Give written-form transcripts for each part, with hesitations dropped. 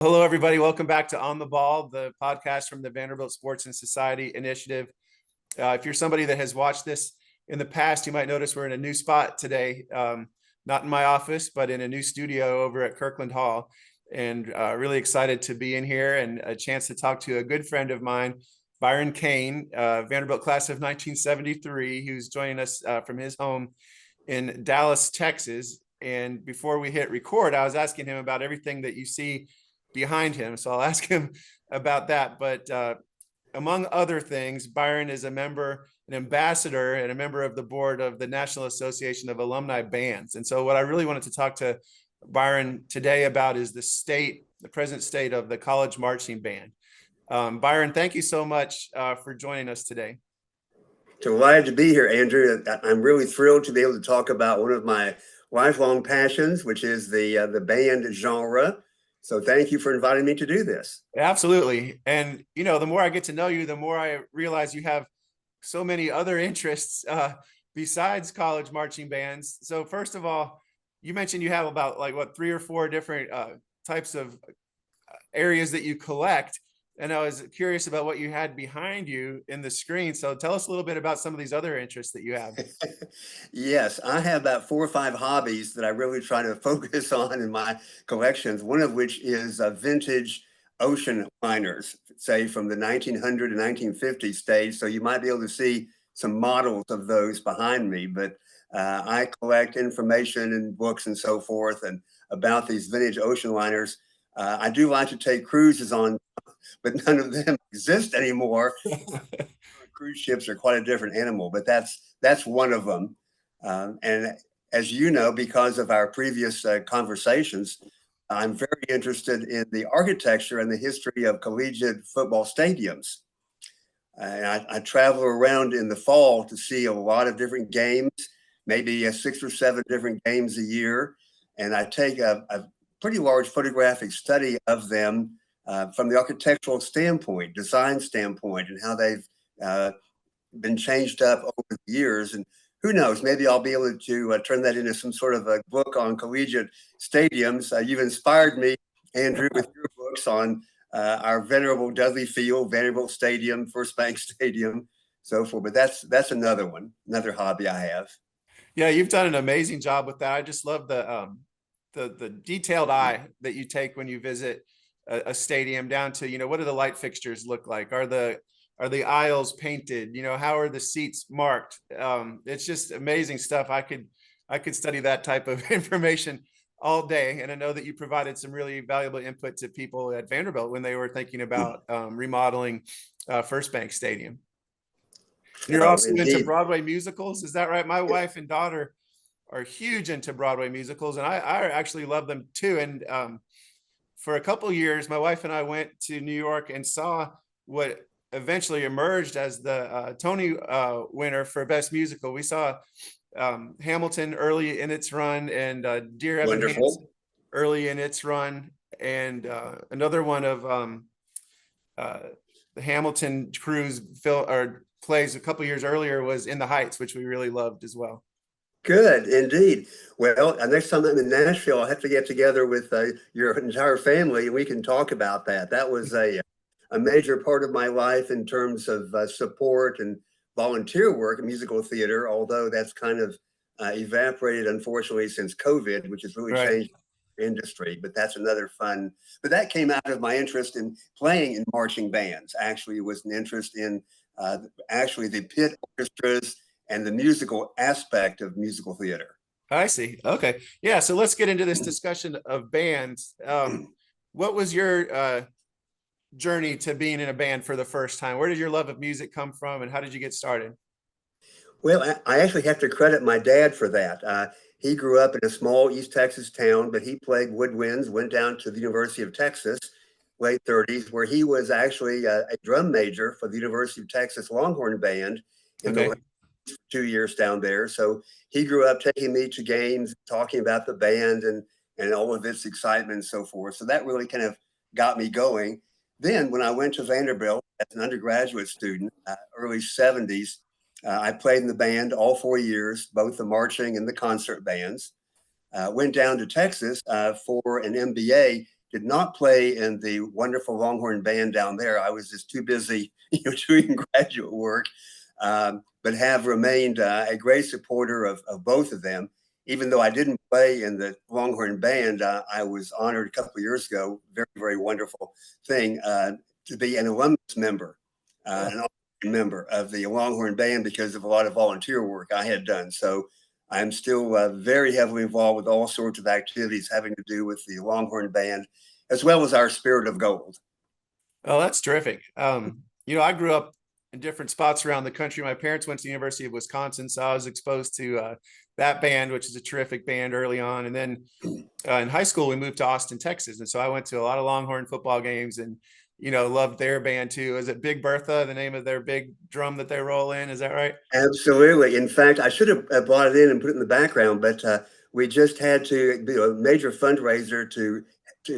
Hello, everybody. Welcome back to On the Ball, the podcast from the Vanderbilt Sports and Society Initiative. If you're somebody that has watched this in the past, you might notice we're in a new spot today, not in my office, but in a new studio over at Kirkland Hall. And really excited to be in here and a chance to talk to a good friend of mine, Byron Cain, Vanderbilt class of 1973, who's joining us from his home in Dallas, Texas. And before we hit record, I was asking him about everything that you see behind him. So I'll ask him about that. But among other things, Byron is a member, an ambassador, and a member of the board of the National Association of Alumni Bands. And so what I really wanted to talk to Byron today about is the present state of the college marching band. Byron, thank you so much for joining us today. Delighted to be here, Andrew. I'm really thrilled to be able to talk about one of my lifelong passions, which is the band genre. So thank you for inviting me to do this. Absolutely. And, the more I get to know you, the more I realize you have so many other interests besides college marching bands. So first of all, you mentioned you have about 3 or 4 different types of areas that you collect. And I was curious about what you had behind you in the screen. So tell us a little bit about some of these other interests that you have. Yes, I have about 4 or 5 hobbies that I really try to focus on in my collections, one of which is vintage ocean liners, say from the 1900 and 1950 stage. So you might be able to see some models of those behind me, but I collect information and books and so forth and about these vintage ocean liners. I do like to take cruises on, but none of them exist anymore. Cruise ships are quite a different animal, but that's one of them. And as you know, because of our previous conversations, I'm very interested in the architecture and the history of collegiate football stadiums. And I travel around in the fall to see a lot of different games, maybe 6 or 7 different games a year. And I take a pretty large photographic study of them from the architectural standpoint, design standpoint, and how they've been changed up over the years. And who knows, maybe I'll be able to turn that into some sort of a book on collegiate stadiums. You've inspired me, Andrew, with your books on our venerable Dudley Field, Vanderbilt Stadium, First Bank Stadium, so forth. But that's another one, another hobby I have. Yeah, you've done an amazing job with that. I just love the detailed eye that you take when you visit a stadium, down to, what do the light fixtures look like? Are the aisles painted? How are the seats marked? It's just amazing stuff. I could study that type of information all day. And I know that you provided some really valuable input to people at Vanderbilt when they were thinking about remodeling First Bank Stadium. And you're also into Broadway musicals. Is that right? My wife and daughter are huge into Broadway musicals, and I actually love them too. And for a couple of years, my wife and I went to New York and saw what eventually emerged as the Tony winner for Best Musical. We saw Hamilton early in its run, and Dear Evan Hansen early in its run, and another one of the Hamilton crew's plays a couple years earlier was In the Heights, which we really loved as well. Good, indeed. Well, next time I'm in Nashville, I'll have to get together with your entire family and we can talk about that. That was a major part of my life in terms of support and volunteer work in musical theater, although that's kind of evaporated, unfortunately, since COVID, which has really changed the industry. But that's another fun. But that came out of my interest in playing in marching bands. Actually, it was an interest in actually the pit orchestras and the musical aspect of musical theater. I see. Okay. Yeah. So let's get into this discussion of bands. What was your journey to being in a band for the first time? Where did your love of music come from, and how did you get started? Well, I actually have to credit my dad for that. He grew up in a small East Texas town, but he played woodwinds, went down to the University of Texas, late 30s, where he was actually a drum major for the University of Texas Longhorn Band in the 2 years down there. So he grew up taking me to games, talking about the band and all of its excitement and so forth. So that really kind of got me going. Then when I went to Vanderbilt as an undergraduate student, early 70s, I played in the band all 4 years, both the marching and the concert bands. Went down to Texas for an MBA did not play in the wonderful Longhorn Band down there. I was just too busy, doing graduate work, but have remained a great supporter of both of them. Even though I didn't play in the Longhorn Band, I was honored a couple of years ago, very, very wonderful thing, to be an alumnus member, an honorary member of the Longhorn Band because of a lot of volunteer work I had done. So I'm still very heavily involved with all sorts of activities having to do with the Longhorn Band, as well as our Spirit of Gold. Oh, that's terrific. I grew up in different spots around the country. My parents went to the University of Wisconsin, so I was exposed to that band, which is a terrific band early on. And then in high school, we moved to Austin, Texas. And so I went to a lot of Longhorn football games and, loved their band too. Is it Big Bertha, the name of their big drum that they roll in? Is that right? Absolutely. In fact, I should have brought it in and put it in the background, but we just had to do a major fundraiser to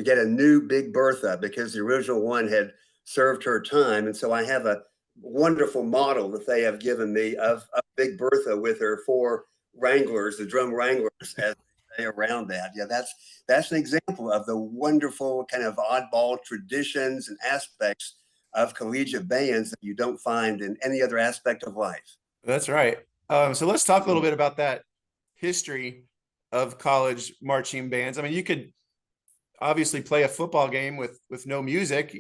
get a new Big Bertha because the original one had served her time. And so I have a wonderful model that they have given me of Big Bertha with her four wranglers, the drum wranglers, as they say around that. Yeah, that's an example of the wonderful kind of oddball traditions and aspects of collegiate bands that you don't find in any other aspect of life. That's right. So let's talk a little bit about that history of college marching bands. I mean, you could obviously play a football game with no music,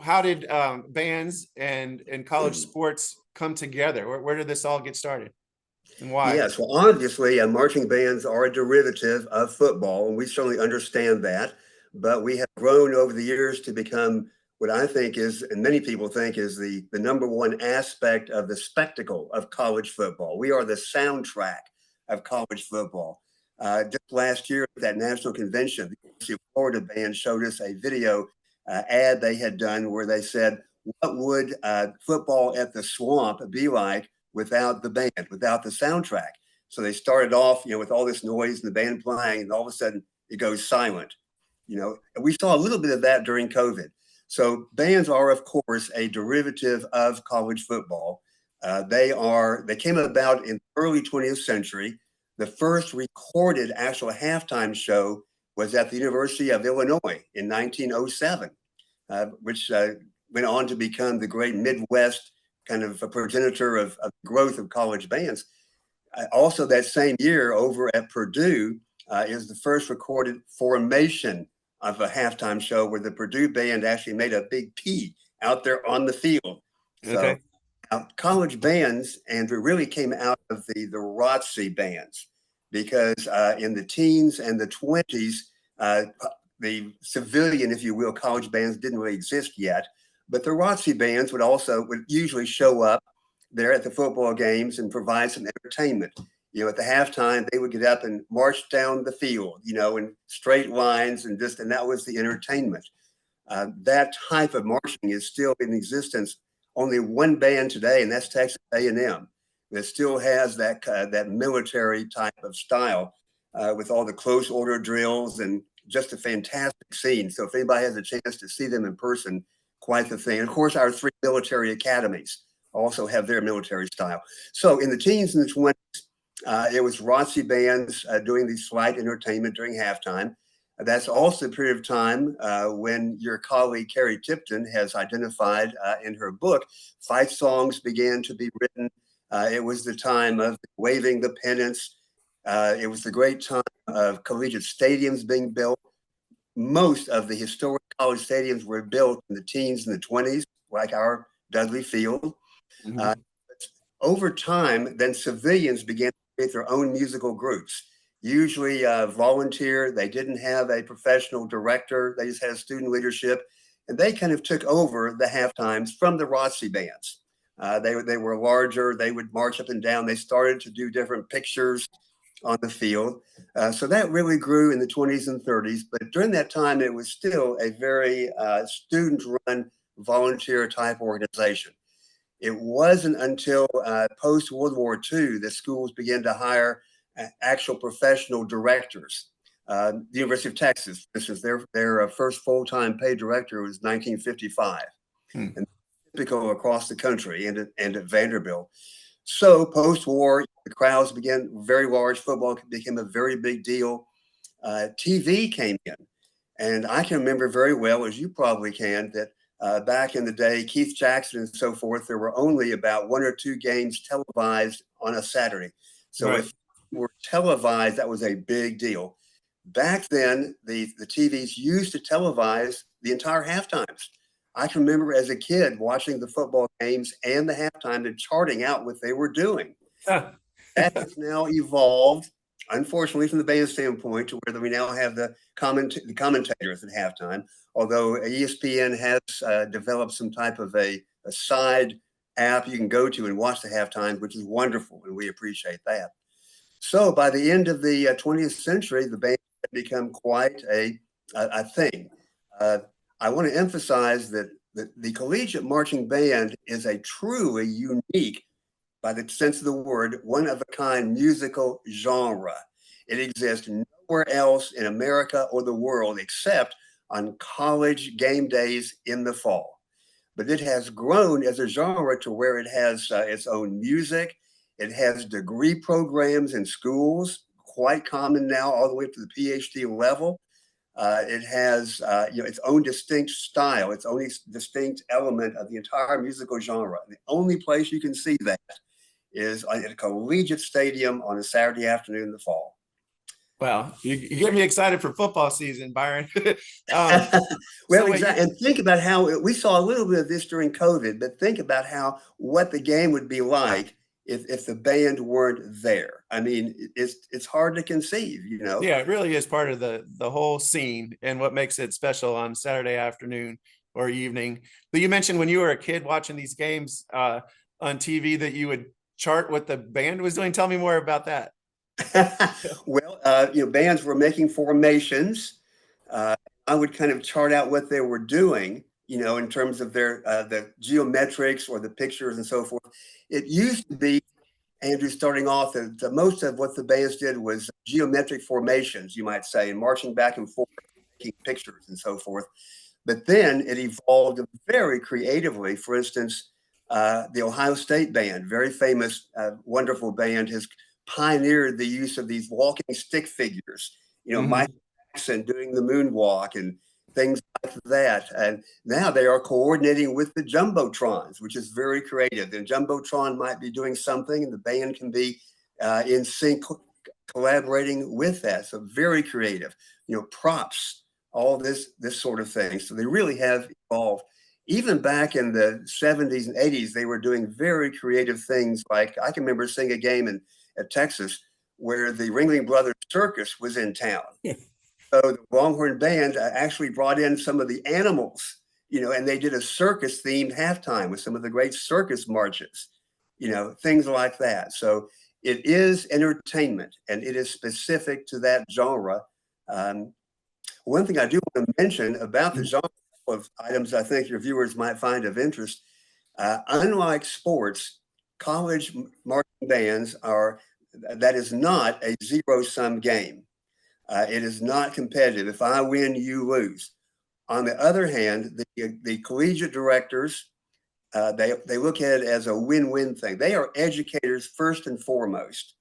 how did bands and college sports come together? Where did this all get started and why? Yes, well, obviously, marching bands are a derivative of football, and we certainly understand that. But we have grown over the years to become what I think is, and many people think is the number one aspect of the spectacle of college football. We are the soundtrack of college football. Just last year at that national convention, the University of Florida band showed us a video ad they had done where they said, "What would football at the Swamp be like without the band, without the soundtrack?" So they started off, with all this noise and the band playing, and all of a sudden it goes silent. And we saw a little bit of that during COVID. So bands are, of course, a derivative of college football. They came about in the early 20th century. The first recorded actual halftime show was at the University of Illinois in 1907, which went on to become the great Midwest kind of a progenitor of growth of college bands. Also, that same year over at Purdue is the first recorded formation of a halftime show where the Purdue band actually made a big P out there on the field. Okay. So college bands, Andrew, really came out of the ROTC bands because in the teens and the 20s, the civilian, if you will, college bands didn't really exist yet. But the ROTC bands would usually show up there at the football games and provide some entertainment. At the halftime, they would get up and march down the field, in straight lines and that was the entertainment. That type of marching is still in existence. Only one band today, and that's Texas A&M, that still has that military type of style with all the close order drills and just a fantastic scene. So if anybody has a chance to see them in person, quite the thing. And of course, our three military academies also have their military style. So in the teens and the 20s, it was ROTC bands doing the slight entertainment during halftime. That's also a period of time when your colleague Carrie Tipton has identified in her book, fight songs began to be written. It was the time of waving the pennants. It was the great time of collegiate stadiums being built. Most of the historic college stadiums were built in the teens and the 20s, like our Dudley Field. Mm-hmm. Over time, then civilians began to create their own musical groups, usually volunteer. They didn't have a professional director. They just had a student leadership. And they kind of took over the halftimes from the ROTC bands. They were larger. They would march up and down. They started to do different pictures on the field. So that really grew in the 20s and 30s. But during that time, it was still a very student-run, volunteer type organization. It wasn't until post-World War II that schools began to hire actual professional directors. The University of Texas, for instance, their first full-time paid director was 1955. And typical across the country and at Vanderbilt. So post-war, the crowds began very large. Football became a very big deal. TV came in. And I can remember very well, as you probably can, that back in the day, Keith Jackson and so forth, there were only about 1 or 2 games televised on a Saturday. So Right. if they were televised, that was a big deal. Back then, the TVs used to televise the entire halftimes. I can remember as a kid watching the football games and the halftime and charting out what they were doing. Ah, That has now evolved, unfortunately, from the band standpoint, to where we now have the commentators at halftime. Although ESPN has developed some type of a side app you can go to and watch the halftime, which is wonderful, and we appreciate that. So by the end of the 20th century, the band had become quite a thing. Uh, I want to emphasize that the collegiate marching band is a truly unique, by the sense of the word, one of a kind musical genre. It exists nowhere else in America or the world except on college game days in the fall. But it has grown as a genre to where it has its own music. It has degree programs in schools, quite common now, all the way up to the PhD level. It has its own distinct style, its own distinct element of the entire musical genre. The only place you can see that is at a collegiate stadium on a Saturday afternoon in the fall. well, you get me excited for football season, Byron. um, Well, so wait, exactly. And think about how we saw a little bit of this during COVID, but think about what the game would be like if the band weren't there. I mean, it's hard to conceive, you know. yeah, it really is part of the whole scene and what makes it special on Saturday afternoon or evening. But you mentioned when you were a kid watching these games on TV that you would chart what the band was doing. Tell me more about that. Well, bands were making formations. I would kind of chart out what they were doing, in terms of their the geometrics or the pictures and so forth. It used to be, Andrew, starting off, the most of what the bands did was geometric formations, you might say, and marching back and forth, taking pictures and so forth. But then it evolved very creatively. For instance, the Ohio State Band, very famous, wonderful band, has pioneered the use of these walking stick figures. Mhm. Mike Jackson doing the moonwalk and things like that. And now they are coordinating with the jumbotrons, which is very creative. The jumbotron might be doing something, and the band can be in sync, collaborating with that. So very creative. Props, all this sort of thing. So they really have evolved. Even back in the 70s and 80s, they were doing very creative things. Like I can remember seeing a game at Texas where the Ringling Brothers Circus was in town. So the Longhorn Band actually brought in some of the animals, and they did a circus themed halftime with some of the great circus marches, things like that. So it is entertainment, and it is specific to that genre. One thing I do want to mention about the genre of items I think your viewers might find of interest, unlike sports, college marching bands that is not a zero-sum game. It is not competitive. If I win, you lose. On the other hand, the collegiate directors, they look at it as a win-win thing. They are educators first and foremost,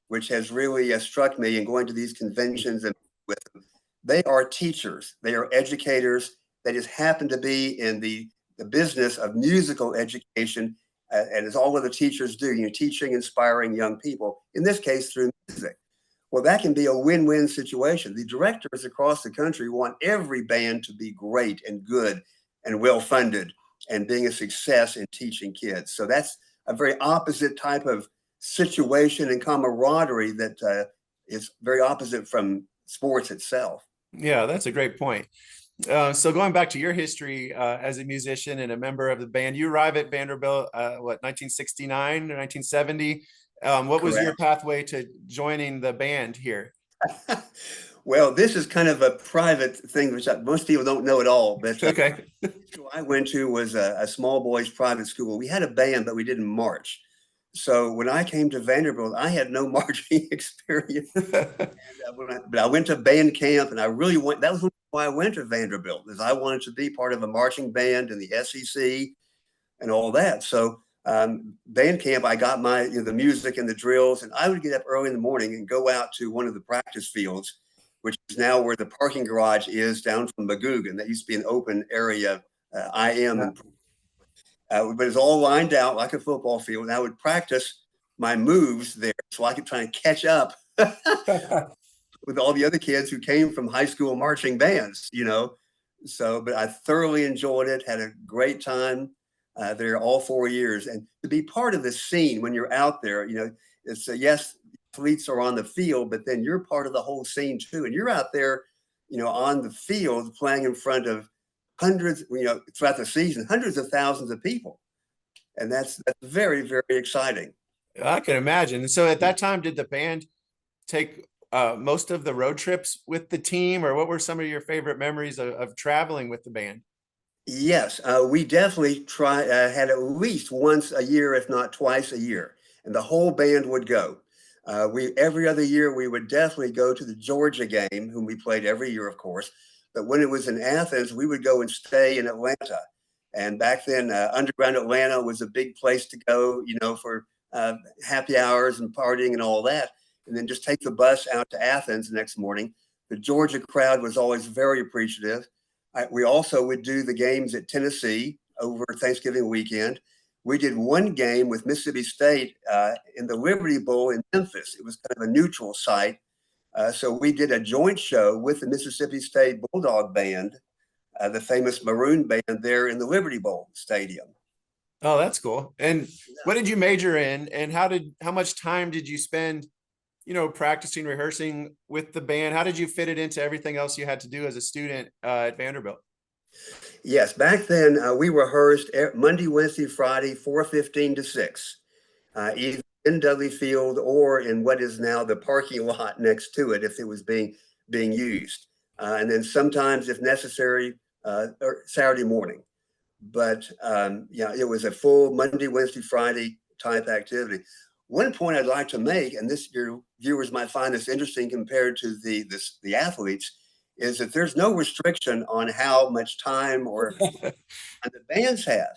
which has really struck me in going to these conventions and with them. They are teachers. They are educators. They just happen to be in the business of musical education, and as all of the teachers do, teaching, inspiring young people, in this case through music. Well, that can be a win-win situation. The directors across the country want every band to be great and good and well-funded and being a success in teaching kids. So that's a very opposite type of situation and camaraderie that is very opposite from sports itself. Yeah, that's a great point. So going back to your history as a musician and a member of the band, you arrive at Vanderbilt, 1969 or 1970. What was your Correct. pathway to joining the band here? Well, this is kind of a private thing, which most people don't know at all. But Okay. the school I went to was a small boys private school. We had a band, but we didn't march. So when I came to Vanderbilt, I had no marching experience. But I went to band camp, and I really went. That was why I went to Vanderbilt, is I wanted to be part of a marching band in the SEC and all that. So band camp, I got the music and the drills, and I would get up early in the morning and go out to one of the practice fields which is now where the parking garage is down from Magoogan. That used to be an open area, IM, and but it's all lined out like a football field. And I would practice my moves there so I could try and catch up with all the other kids who came from high school marching bands, you know. So, but I thoroughly enjoyed it, had a great time there all 4 years. And to be part of the scene when you're out there, you know, it's yes, athletes are on the field, but then you're part of the whole scene too. And you're out there, you know, on the field playing in front of hundreds, you know, throughout the season, hundreds of thousands of people. And that's very, very exciting. I can imagine. And so at that time, did the band take most of the road trips with the team, or what were some of your favorite memories of traveling with the band? Yes, we definitely had at least once a year, if not twice a year, and the whole band would go. We every other year we would definitely go to the Georgia game, whom we played every year, of course. But when it was in Athens, we would go and stay in Atlanta. And back then, Underground Atlanta was a big place to go, you know, for happy hours and partying and all that. And then just take the bus out to Athens the next morning. The Georgia crowd was always very appreciative. We also would do the games at Tennessee over Thanksgiving weekend. We did one game with Mississippi State in the Liberty Bowl in Memphis. It was kind of a neutral site. So we did a joint show with the Mississippi State Bulldog Band, the famous Maroon Band there in the Liberty Bowl Stadium. Oh, that's cool. And what did you major in, and how much time did you spend, you know, practicing, rehearsing with the band? How did you fit it into everything else you had to do as a student at Vanderbilt? Yes, back then we rehearsed Monday, Wednesday, Friday, 4:15 to 6, either in Dudley Field or in what is now the parking lot next to it if it was being used. And then sometimes, if necessary, or Saturday morning. But yeah, it was a full Monday, Wednesday, Friday type activity. One point I'd like to make, and this your viewers might find this interesting compared to the athletes, is that there's no restriction on how much time or the bands have.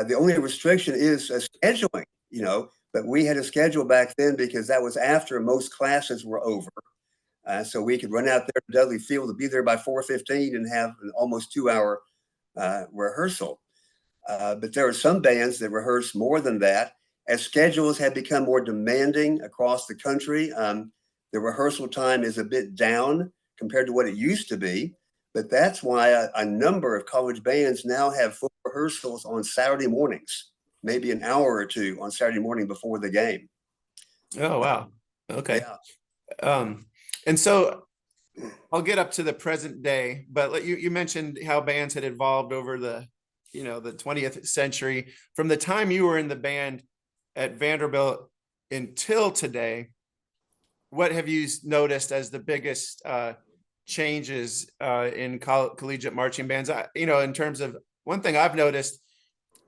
The only restriction is scheduling, you know, but we had a schedule back then because that was after most classes were over. So we could run out there to Dudley Field to be there by 4:15 and have an almost 2-hour rehearsal. But there are some bands that rehearse more than that. As schedules have become more demanding across the country, the rehearsal time is a bit down compared to what it used to be. But that's why a number of college bands now have full rehearsals on Saturday mornings, maybe an hour or two on Saturday morning before the game. Oh, wow. Okay. Yeah. And so I'll get up to the present day, but you mentioned how bands had evolved over the 20th century. From the time you were in the band at Vanderbilt until today, what have you noticed as the biggest changes in collegiate marching bands? In terms of one thing I've noticed,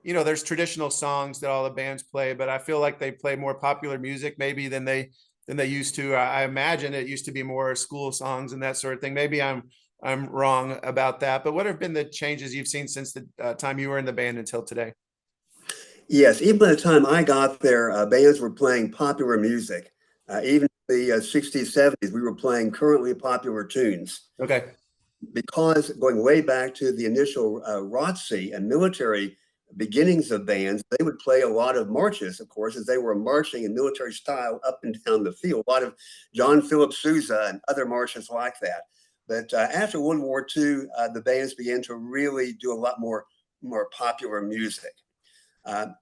there's traditional songs that all the bands play, but I feel like they play more popular music maybe than they used to. I imagine it used to be more school songs and that sort of thing. Maybe I'm wrong about that, but what have been the changes you've seen since the time you were in the band until today? Yes, even by the time I got there, bands were playing popular music. Even the 60s, 70s, we were playing currently popular tunes. Okay. Because going way back to the initial ROTC and military beginnings of bands, they would play a lot of marches, of course, as they were marching in military style up and down the field. A lot of John Philip Sousa and other marches like that. But after World War II, the bands began to really do a lot more popular music.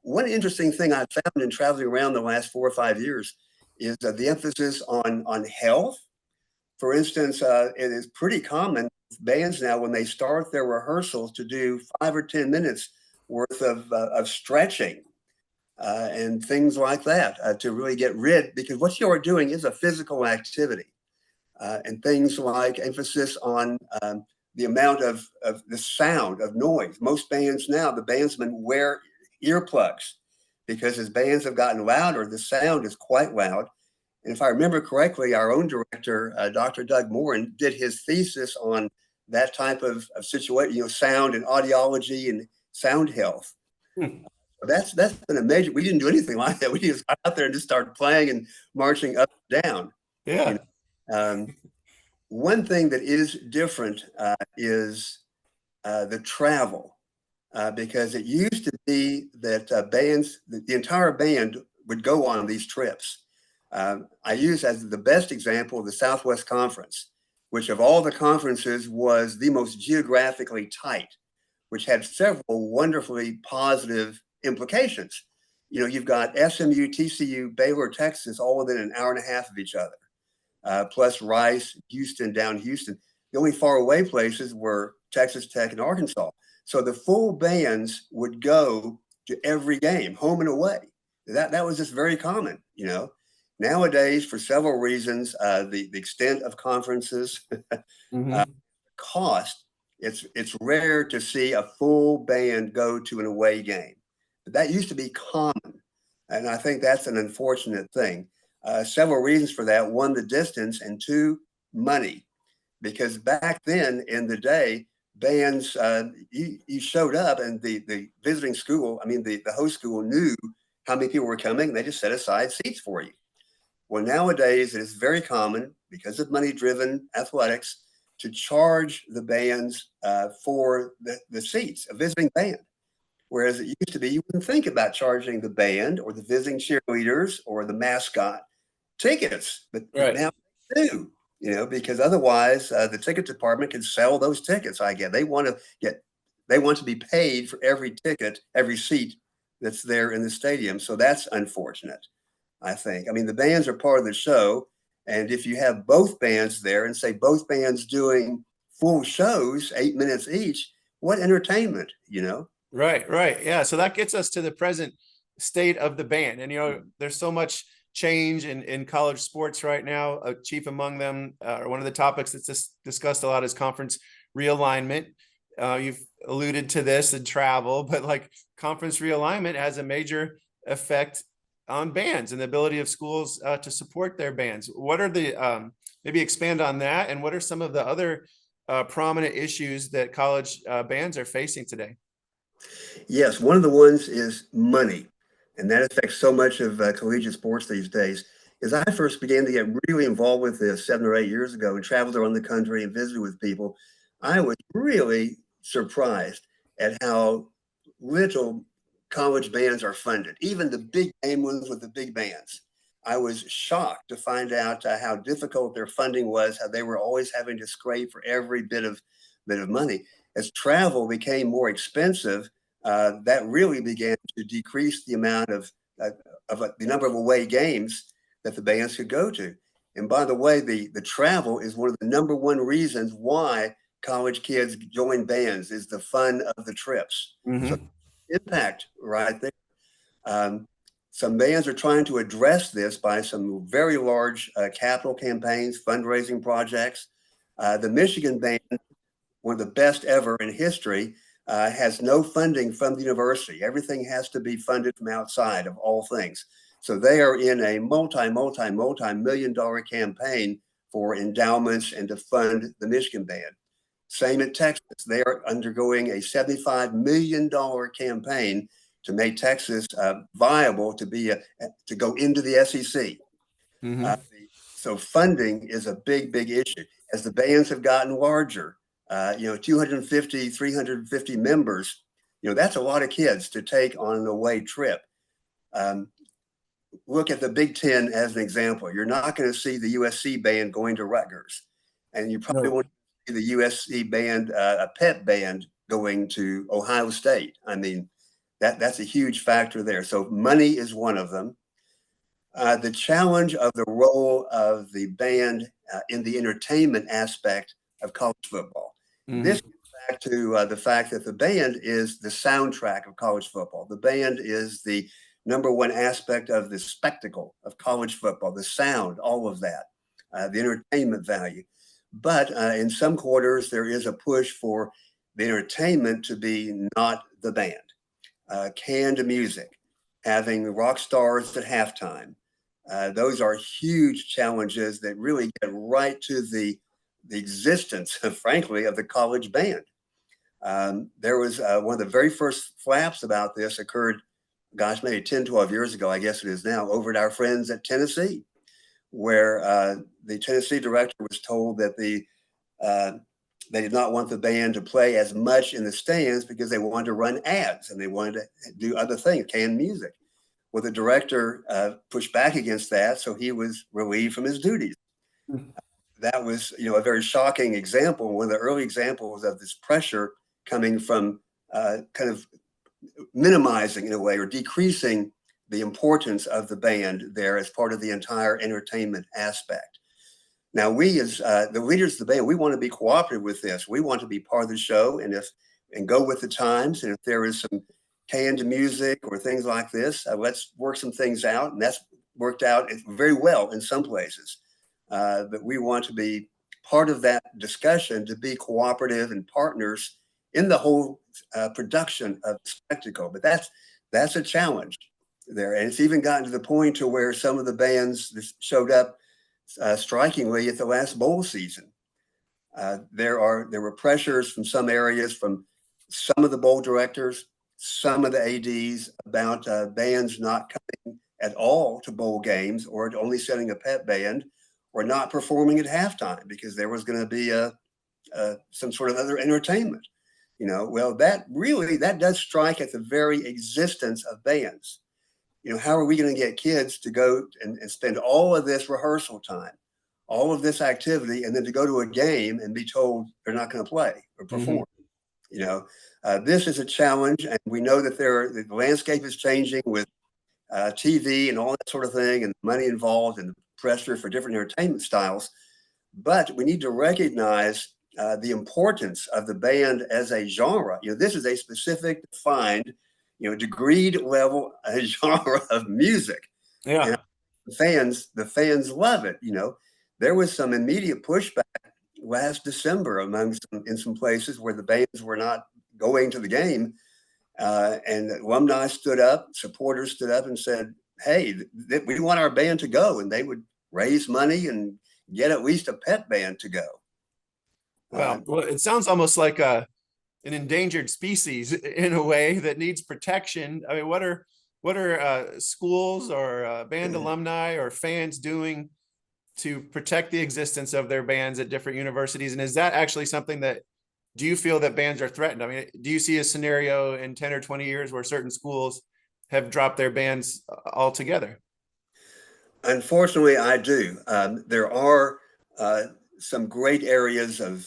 One interesting thing I've found in traveling around the last 4 or 5 years is the emphasis on health. For instance, it is pretty common bands now when they start their rehearsals to do 5 or 10 minutes worth of stretching and things like that to really get rid, because what you are doing is a physical activity, and things like emphasis on the amount of the sound of noise. Most bands now, the bandsmen wear earplugs because as bands have gotten louder, the sound is quite loud. And if I remember correctly, our own director, Dr. Doug Morin, did his thesis on that type of situation, sound and audiology and sound health. That's been a major. We didn't do anything like that. We just got out there and just started playing and marching up and down. Yeah. One thing that is different is the travel, because it used to be that bands, the entire band would go on these trips. I use as the best example the Southwest Conference, which of all the conferences was the most geographically tight, which had several wonderfully positive implications. You know, you've got SMU, TCU, Baylor, Texas, all within an hour and a half of each other, plus Rice, Houston, down Houston. The only far away places were Texas Tech and Arkansas. So the full bands would go to every game, home and away. That was just very common, you know. Nowadays, for several reasons, the extent of conferences, Mhm. cost, it's rare to see a full band go to an away game. But that used to be common, and I think that's an unfortunate thing. Several reasons for that: one, the distance, and two, money. Because back then in the day, bands, you showed up and the visiting school, I mean, the host school knew how many people were coming. They just set aside seats for you. Well, nowadays it is very common, because of money-driven athletics, to charge the bands for the seats, a visiting band. Whereas it used to be, you wouldn't think about charging the band or the visiting cheerleaders or the mascot tickets, but Right. now they do, you know, because otherwise the ticket department can sell those tickets. I get they want to be paid for every ticket, every seat that's there in the stadium. So that's unfortunate, I think. I mean, the bands are part of the show, and if you have both bands there and say both bands doing full shows, 8 minutes each, what entertainment, you know? Right, right. Yeah. So that gets us to the present state of the band. And, you know, there's so much change in college sports right now. Chief among them, one of the topics that's discussed a lot is conference realignment. You've alluded to this and travel, but like conference realignment has a major effect on bands and the ability of schools to support their bands. What are the, maybe expand on that, and what are some of the other prominent issues that college bands are facing today? Yes, one of the ones is money, and that affects so much of collegiate sports these days. As I first began to get really involved with this 7 or 8 years ago and traveled around the country and visited with people, I was really surprised at how little college bands are funded, even the big name ones with the big bands. I was shocked to find out how difficult their funding was, how they were always having to scrape for every bit of money. As travel became more expensive, that really began to decrease the amount of the number of away games that the bands could go to. And by the way, the travel is one of the number one reasons why college kids join bands, is the fun of the trips. So Mhm. impact right there. Um, some bands are trying to address this by some very large capital campaigns, fundraising projects. The Michigan band, one of the best ever in history, has no funding from the university. Everything has to be funded from outside, of all things. So they are in a multi-million-dollar campaign for endowments and to fund the Michigan band. Same at Texas. They are undergoing a $75 million campaign to make Texas viable to go into the SEC. Uh, Mhm. so funding is a big, big issue. As the bands have gotten larger, 250, 350 members, that's a lot of kids to take on an away trip. Um, Look at the Big Ten as an example. You're not going to see the USC band going to Rutgers, and you probably No. won't see the USC band, a pep band, going to Ohio State. I mean, that's a huge factor there. So money is one of them. The challenge of the role of the band in the entertainment aspect of college football. This Mhm. gets back to the fact that the band is the soundtrack of college football. The band is the number one aspect of the spectacle of college football, the sound, all of that, the entertainment value. But in some quarters, there is a push for the entertainment to be not the band. Canned music, having rock stars at halftime. Those are huge challenges that really get right to the existence, frankly, of the college band. There was one of the very first flaps about this occurred, gosh, maybe 10, 12 years ago, I guess it is now, over at our friends at Tennessee, where the Tennessee director was told that they did not want the band to play as much in the stands because they wanted to run ads and they wanted to do other things, canned music. Well, the director pushed back against that, so he was relieved from his duties. That was, a very shocking example, one of the early examples of this pressure coming from kind of minimizing, in a way, or decreasing the importance of the band there as part of the entire entertainment aspect. Now, we as the leaders of the band, we want to be cooperative with this. We want to be part of the show and go with the times. And if there is some canned music or things like this, let's work some things out. And that's worked out very well in some places. But we want to be part of that discussion, to be cooperative and partners in the whole production of the spectacle. But that's a challenge there. And it's even gotten to the point to where some of the bands that showed up strikingly at the last bowl season. There were pressures from some areas, from some of the bowl directors, some of the ADs, about bands not coming at all to bowl games, or only setting a pet band, or not performing at halftime because there was going to be some sort of other entertainment. Well, that does strike at the very existence of bands. How are we going to get kids to go and spend all of this rehearsal time, all of this activity, and then to go to a game and be told they're not going to play or perform? This is a challenge, and we know that the landscape is changing with TV and all that sort of thing, and the money involved and the pressure for different entertainment styles. But we need to recognize the importance of the band as a genre. This is a specific, defined, degreed level genre of music. Yeah. And the fans love it. There was some immediate pushback last December in some places where the bands were not going to the game. And alumni stood up, supporters stood up and said, hey, we want our band to go. And they would raise money and get at least a pet band to go. Well, it sounds almost like an endangered species in a way that needs protection. I mean, what are schools or band alumni or fans doing to protect the existence of their bands at different universities? And is that actually something do you feel that bands are threatened? I mean, do you see a scenario in 10 or 20 years where certain schools have dropped their bands altogether? Unfortunately, I do. There are some great areas of,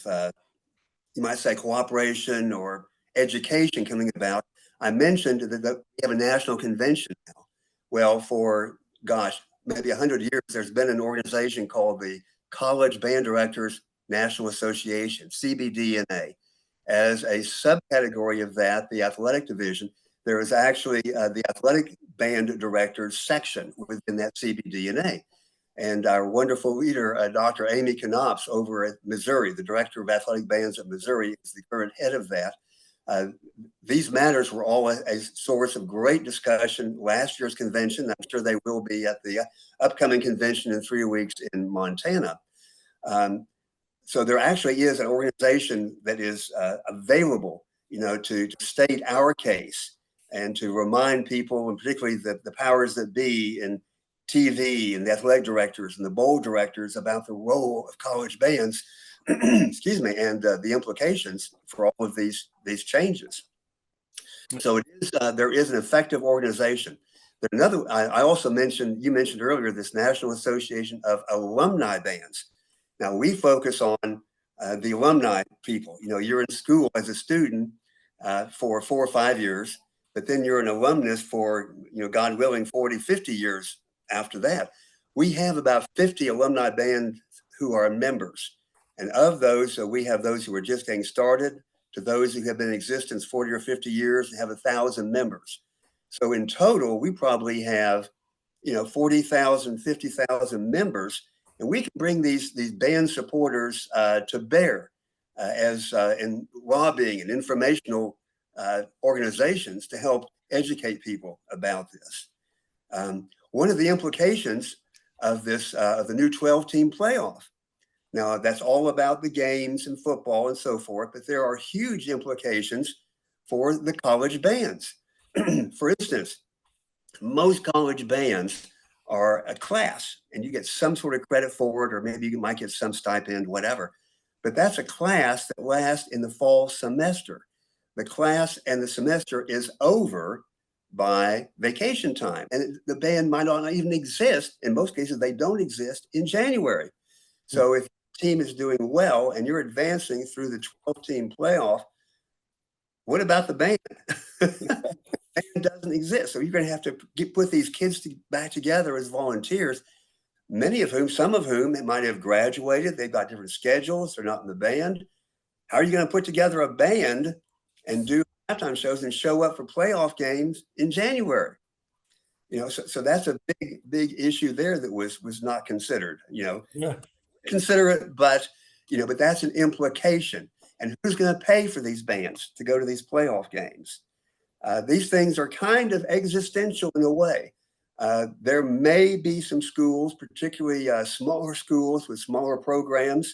you might say, cooperation or education coming about. I mentioned that we have a national convention now. Well, for, maybe 100 years, there's been an organization called the College Band Directors National Association, CBDNA. As a subcategory of that, the athletic division, there is actually the athletic band directors section within that CBDNA. And our wonderful leader, Dr. Amy Knops over at Missouri, the director of athletic bands at Missouri, is the current head of that. These matters were all a source of great discussion last year's convention. I'm sure they will be at the upcoming convention in 3 weeks in Montana. So there actually is an organization that is available, to state our case and to remind people, and particularly the powers that be in TV and the athletic directors and the bowl directors, about the role of college bands, excuse me, and the implications for all of these changes. So there is an effective organization. I also mentioned, you mentioned earlier, this National Association of Alumni Bands. Now we focus on the alumni people. You're in school as a student for 4 or 5 years, but then you're an alumnus for, God willing, 40, 50 years after that. We have about 50 alumni bands who are members. And of those, we have those who are just getting started, to those who have been in existence 40 or 50 years and have 1,000 members. So in total, we probably have, 40,000, 50,000 members. And we can bring these band supporters to bear as in lobbying and informational organizations to help educate people about this. One of the implications of this, of the new 12-team playoff. Now, that's all about the games and football and so forth, but there are huge implications for the college bands. For instance, most college bands are a class, and you get some sort of credit for it, or maybe you might get some stipend, whatever. But that's a class that lasts in the fall semester. The class and the semester is over by vacation time. And the band might not even exist. In most cases, they don't exist in January. So if your team is doing well and you're advancing through the 12-team playoff, what about the band? The band doesn't exist. So you're going to have to put these kids back together as volunteers, many of whom, some of whom might have graduated. They've got different schedules. They're not in the band. How are you going to put together a band and do halftime shows and show up for playoff games in January? You know, so that's a big issue there that was not considered. You know, Yeah. Consider it, but but that's an implication. And who's going to pay for these bands to go to these playoff games? These things are kind of existential in a way. There may be some schools, particularly smaller schools with smaller programs,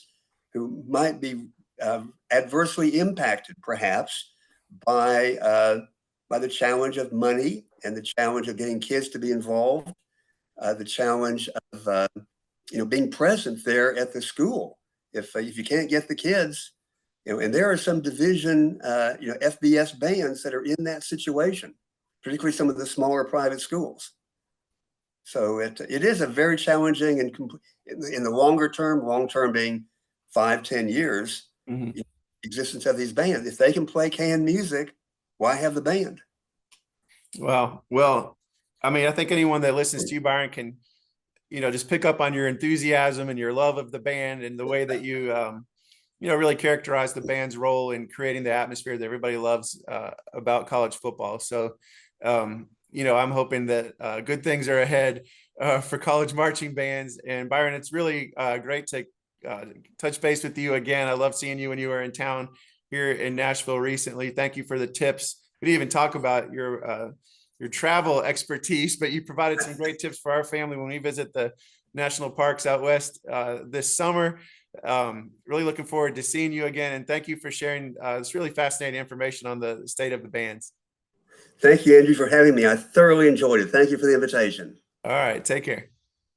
who might be adversely impacted, perhaps, by the challenge of money and the challenge of getting kids to be involved, the challenge of being present there at the school. If you can't get the kids, and there are some division, FBS bands that are in that situation, particularly some of the smaller private schools. So it is a very challenging, and in the long term being 5-10 years, existence of these bands. If they can play canned music, why have the band? Well, I mean, I think anyone that listens to you, Byron, can, just pick up on your enthusiasm and your love of the band and the way that you, really characterize the band's role in creating the atmosphere that everybody loves about college football. So, I'm hoping that good things are ahead for college marching bands. And Byron, it's really great to touch base with you again. I love seeing you when you were in town here in Nashville recently. Thank you for the tips. We didn't even talk about your travel expertise, but you provided some great tips for our family when we visit the national parks out west this summer. Really looking forward to seeing you again. And thank you for sharing this really fascinating information on the state of the bands. Thank you, Andrew, for having me. I thoroughly enjoyed it. Thank you for the invitation. All right. Take care.